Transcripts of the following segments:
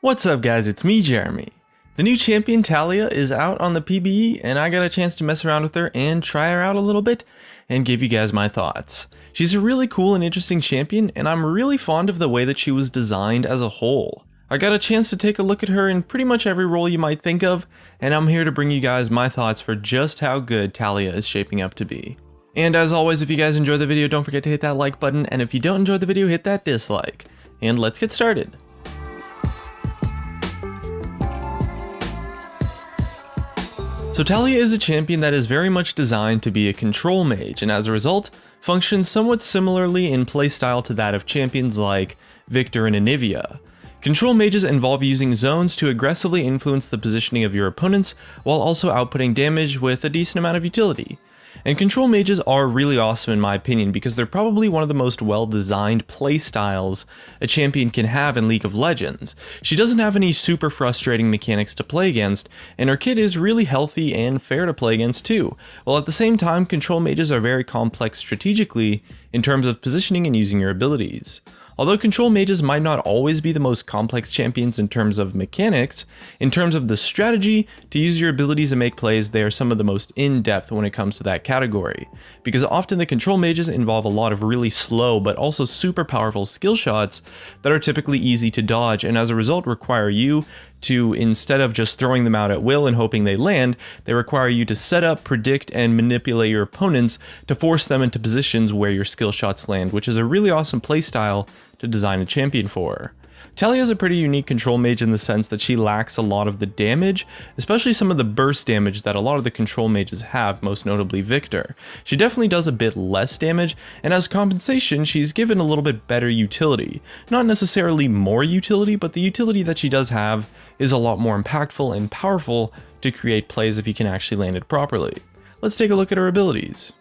What's up guys, it's me Jeremy. The new champion TALIYAH is out on the PBE and I got a chance to mess around with her and try her out a little bit and give you guys my thoughts. She's a really cool and interesting champion and I'm really fond of the way that she was designed as a whole. I got a chance to take a look at her in pretty much every role you might think of, and I'm here to bring you guys my thoughts for just how good TALIYAH is shaping up to be. And as always, if you guys enjoy the video, don't forget to hit that like button, and if you don't enjoy the video, hit that dislike. And let's get started. So TALIYAH is a champion that is very much designed to be a control mage, and as a result, functions somewhat similarly in playstyle to that of champions like Viktor and Anivia. Control mages involve using zones to aggressively influence the positioning of your opponents while also outputting damage with a decent amount of utility. And control mages are really awesome in my opinion because they're probably one of the most well-designed playstyles a champion can have in League of Legends. She doesn't have any super frustrating mechanics to play against, and her kit is really healthy and fair to play against too, while at the same time control mages are very complex strategically in terms of positioning and using your abilities. Although control mages might not always be the most complex champions in terms of mechanics, in terms of the strategy to use your abilities and make plays, they are some of the most in-depth when it comes to that category. Because often the control mages involve a lot of really slow but also super powerful skill shots that are typically easy to dodge and as a result require you to, instead of just throwing them out at will and hoping they land, they require you to set up, predict, and manipulate your opponents to force them into positions where your skill shots land, which is a really awesome playstyle to design a champion for. TALIYAH is a pretty unique control mage in the sense that she lacks a lot of the damage, especially some of the burst damage that a lot of the control mages have, most notably Viktor. She definitely does a bit less damage, and as compensation she's given a little bit better utility. Not necessarily more utility, but the utility that she does have is a lot more impactful and powerful to create plays if you can actually land it properly. Let's take a look at her abilities.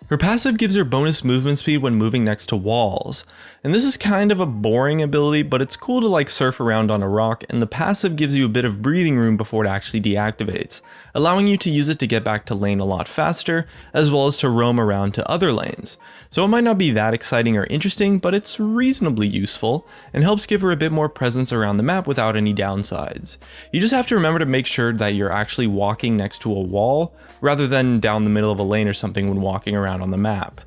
Her passive gives her bonus movement speed when moving next to walls, and this is kind of a boring ability, but it's cool to like surf around on a rock, and the passive gives you a bit of breathing room before it actually deactivates, allowing you to use it to get back to lane a lot faster, as well as to roam around to other lanes. So it might not be that exciting or interesting, but it's reasonably useful, and helps give her a bit more presence around the map without any downsides. You just have to remember to make sure that you're actually walking next to a wall, rather than down the middle of a lane or something when walking around on the map.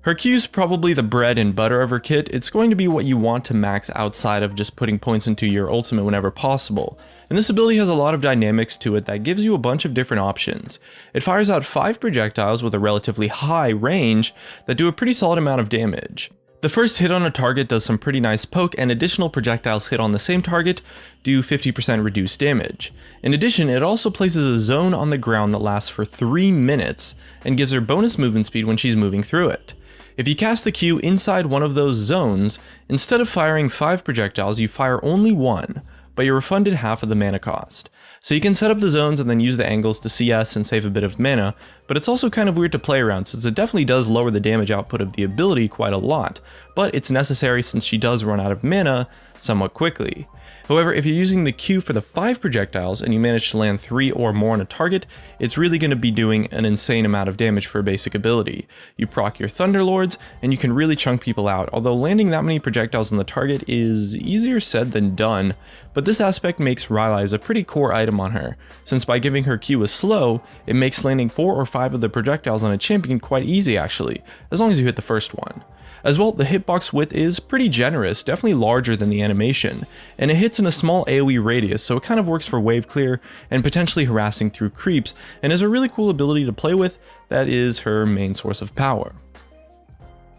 Her Q is probably the bread and butter of her kit. It's going to be what you want to max outside of just putting points into your ultimate whenever possible. And this ability has a lot of dynamics to it that gives you a bunch of different options. It fires out 5 projectiles with a relatively high range that do a pretty solid amount of damage. The first hit on a target does some pretty nice poke, and additional projectiles hit on the same target do 50% reduced damage. In addition, it also places a zone on the ground that lasts for 3 minutes and gives her bonus movement speed when she's moving through it. If you cast the Q inside one of those zones, instead of firing 5 projectiles, you fire only 1, but you're refunded half of the mana cost. So you can set up the zones and then use the angles to CS and save a bit of mana, but it's also kind of weird to play around since it definitely does lower the damage output of the ability quite a lot, but it's necessary since she does run out of mana somewhat quickly. However, if you're using the Q for the 5 projectiles and you manage to land 3 or more on a target, it's really going to be doing an insane amount of damage for a basic ability. You proc your Thunderlords and you can really chunk people out, although landing that many projectiles on the target is easier said than done, but this aspect makes Rylai's a pretty core item on her, since by giving her Q a slow, it makes landing 4 or 5 of the projectiles on a champion quite easy actually, as long as you hit the first one. As well, the hitbox width is pretty generous, definitely larger than the animation, and it hits in a small AoE radius, so it kind of works for wave clear and potentially harassing through creeps, and is a really cool ability to play with that is her main source of power.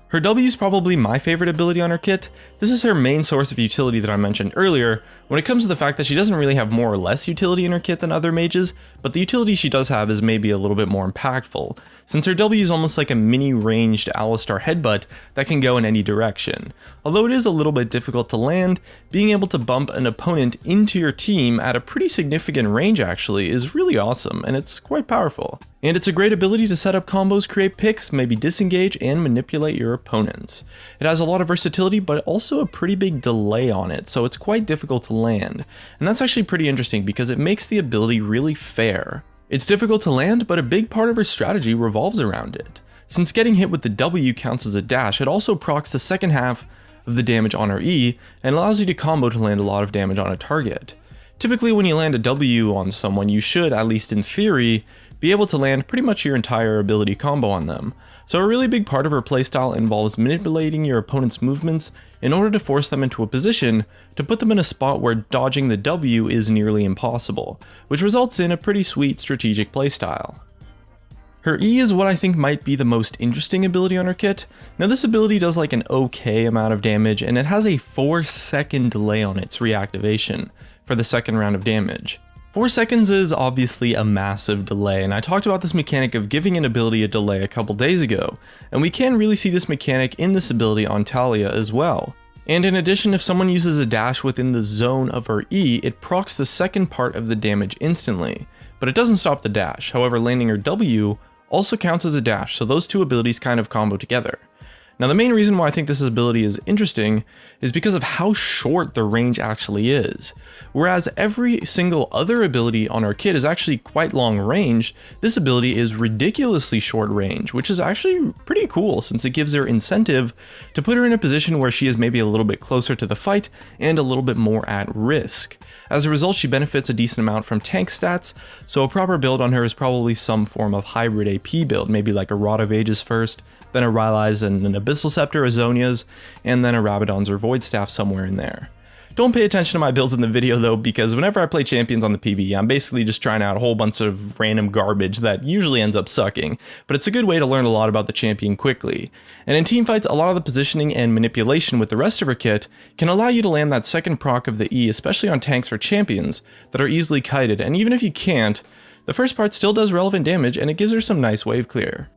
Her W is probably my favorite ability on her kit. This is her main source of utility that I mentioned earlier, when it comes to the fact that she doesn't really have more or less utility in her kit than other mages, but the utility she does have is maybe a little bit more impactful, since her W is almost like a mini ranged Alistar headbutt that can go in any direction. Although it is a little bit difficult to land, being able to bump an opponent into your team at a pretty significant range actually is really awesome, and it's quite powerful. And it's a great ability to set up combos, create picks, maybe disengage, and manipulate your opponents. It has a lot of versatility, but also a pretty big delay on it, so it's quite difficult to land. And that's actually pretty interesting because it makes the ability really fair. It's difficult to land, but a big part of her strategy revolves around it. Since getting hit with the W counts as a dash, it also procs the second half of the damage on her E and allows you to combo to land a lot of damage on a target. Typically when you land a W on someone, you should, at least in theory, be able to land pretty much your entire ability combo on them. So a really big part of her playstyle involves manipulating your opponent's movements in order to force them into a position to put them in a spot where dodging the W is nearly impossible, which results in a pretty sweet strategic playstyle. Her E is what I think might be the most interesting ability on her kit. Now this ability does like an okay amount of damage, and it has a 4-second delay on its reactivation for the second round of damage. 4 seconds is obviously a massive delay, and I talked about this mechanic of giving an ability a delay a couple days ago, and we can really see this mechanic in this ability on TALIYAH as well. And in addition, if someone uses a dash within the zone of her E, it procs the second part of the damage instantly, but it doesn't stop the dash. However, landing her W also counts as a dash, so those two abilities kind of combo together. Now the main reason why I think this ability is interesting is because of how short the range actually is. Whereas every single other ability on our kit is actually quite long range, this ability is ridiculously short range, which is actually pretty cool since it gives her incentive to put her in a position where she is maybe a little bit closer to the fight and a little bit more at risk. As a result, she benefits a decent amount from tank stats, so a proper build on her is probably some form of hybrid AP build, maybe like a Rod of Ages first, then a Rylai's and an Abyssal Scepter, a Zhonya's, and then a Rabadon's or Void Staff somewhere in there. Don't pay attention to my builds in the video though, because whenever I play champions on the PvE, I'm basically just trying out a whole bunch of random garbage that usually ends up sucking, but it's a good way to learn a lot about the champion quickly. And in teamfights, a lot of the positioning and manipulation with the rest of her kit can allow you to land that second proc of the E, especially on tanks or champions that are easily kited, and even if you can't, the first part still does relevant damage and it gives her some nice wave clear.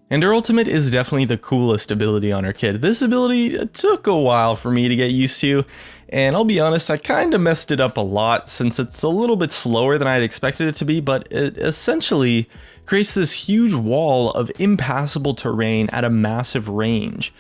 And her ultimate is definitely the coolest ability on her kit. This ability took a while for me to get used to, and I'll be honest, I kinda messed it up a lot since it's a little bit slower than I had expected it to be, but it essentially creates this huge wall of impassable terrain at a massive range.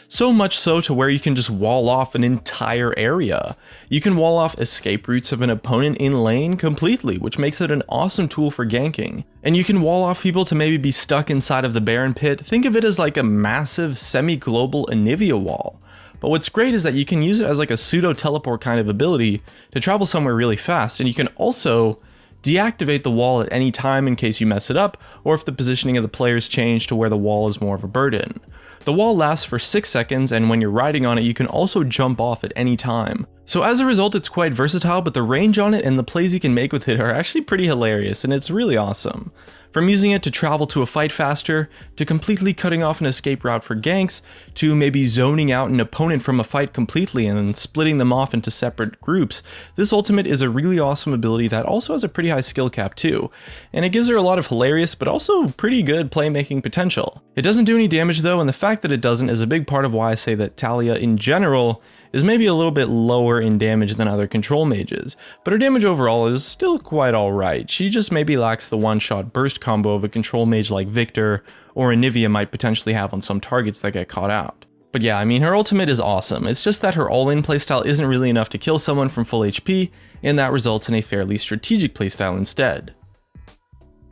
So much so to where you can just wall off an entire area. You can wall off escape routes of an opponent in lane completely, which makes it an awesome tool for ganking. And you can wall off people to maybe be stuck inside of the Baron Pit. Think of it as like a massive semi-global Anivia wall. But what's great is that you can use it as like a pseudo teleport kind of ability to travel somewhere really fast, and you can also deactivate the wall at any time in case you mess it up, or if the positioning of the players change to where the wall is more of a burden. The wall lasts for 6 seconds, and when you're riding on it, you can also jump off at any time. So as a result, it's quite versatile, but the range on it and the plays you can make with it are actually pretty hilarious, and it's really awesome. From using it to travel to a fight faster, to completely cutting off an escape route for ganks, to maybe zoning out an opponent from a fight completely and then splitting them off into separate groups, this ultimate is a really awesome ability that also has a pretty high skill cap too, and it gives her a lot of hilarious but also pretty good playmaking potential. It doesn't do any damage though, and the fact that it doesn't is a big part of why I say that TALIYAH in general is maybe a little bit lower in damage than other control mages, but her damage overall is still quite alright. She just maybe lacks the one-shot burst combo of a control mage like Victor or Anivia might potentially have on some targets that get caught out. But yeah, I mean, her ultimate is awesome. It's just that her all-in playstyle isn't really enough to kill someone from full HP, and that results in a fairly strategic playstyle instead.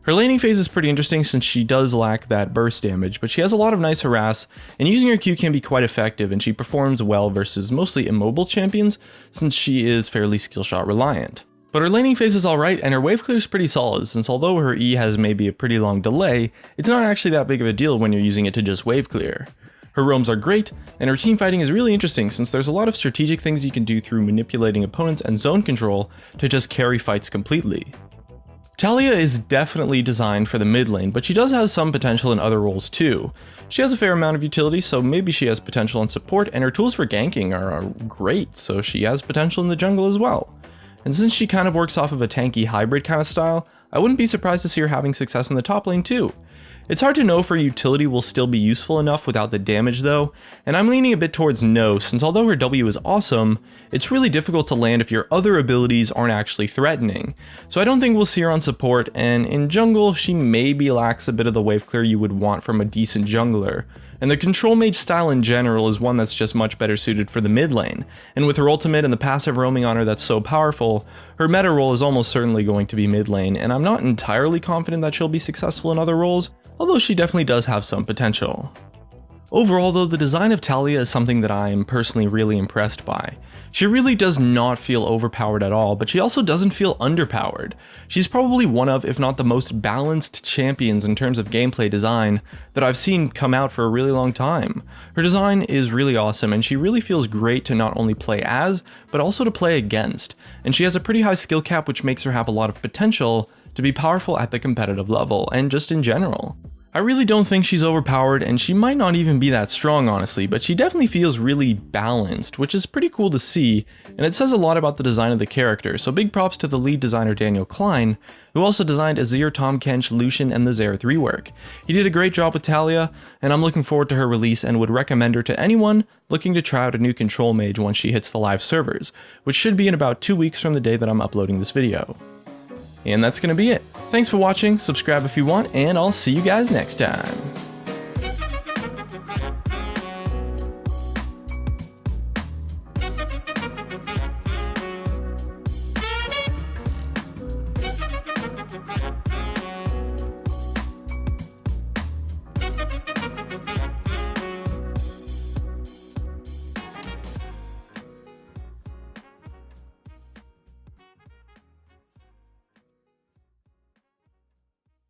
Her laning phase is pretty interesting since she does lack that burst damage, but she has a lot of nice harass, and using her Q can be quite effective, and she performs well versus mostly immobile champions since she is fairly skill shot reliant. But her laning phase is alright, and her wave clear is pretty solid since although her E has maybe a pretty long delay, it's not actually that big of a deal when you're using it to just wave clear. Her roams are great, and her team fighting is really interesting since there's a lot of strategic things you can do through manipulating opponents and zone control to just carry fights completely. TALIYAH is definitely designed for the mid lane, but she does have some potential in other roles too. She has a fair amount of utility, so maybe she has potential in support, and her tools for ganking are great, so she has potential in the jungle as well. And since she kind of works off of a tanky hybrid kind of style, I wouldn't be surprised to see her having success in the top lane too. It's hard to know if her utility will still be useful enough without the damage though, and I'm leaning a bit towards no, since although her W is awesome, it's really difficult to land if your other abilities aren't actually threatening. So I don't think we'll see her on support, and in jungle, she maybe lacks a bit of the wave clear you would want from a decent jungler. And the control mage style in general is one that's just much better suited for the mid lane, and with her ultimate and the passive roaming on her that's so powerful, her meta role is almost certainly going to be mid lane, and I'm not entirely confident that she'll be successful in other roles, although she definitely does have some potential. Overall though, the design of TALIYAH is something that I am personally really impressed by. She really does not feel overpowered at all, but she also doesn't feel underpowered. She's probably one of, if not the most balanced champions in terms of gameplay design that I've seen come out for a really long time. Her design is really awesome, and she really feels great to not only play as, but also to play against. And she has a pretty high skill cap, which makes her have a lot of potential to be powerful at the competitive level, and just in general. I really don't think she's overpowered, and she might not even be that strong honestly, but she definitely feels really balanced, which is pretty cool to see, and it says a lot about the design of the character, so big props to the lead designer Daniel Klein, who also designed Azir, Tahm Kench, Lucian, and the Xerath rework. He did a great job with TALIYAH, and I'm looking forward to her release and would recommend her to anyone looking to try out a new control mage once she hits the live servers, which should be in about 2 weeks from the day that I'm uploading this video. And that's gonna be it. Thanks for watching, subscribe if you want, and I'll see you guys next time.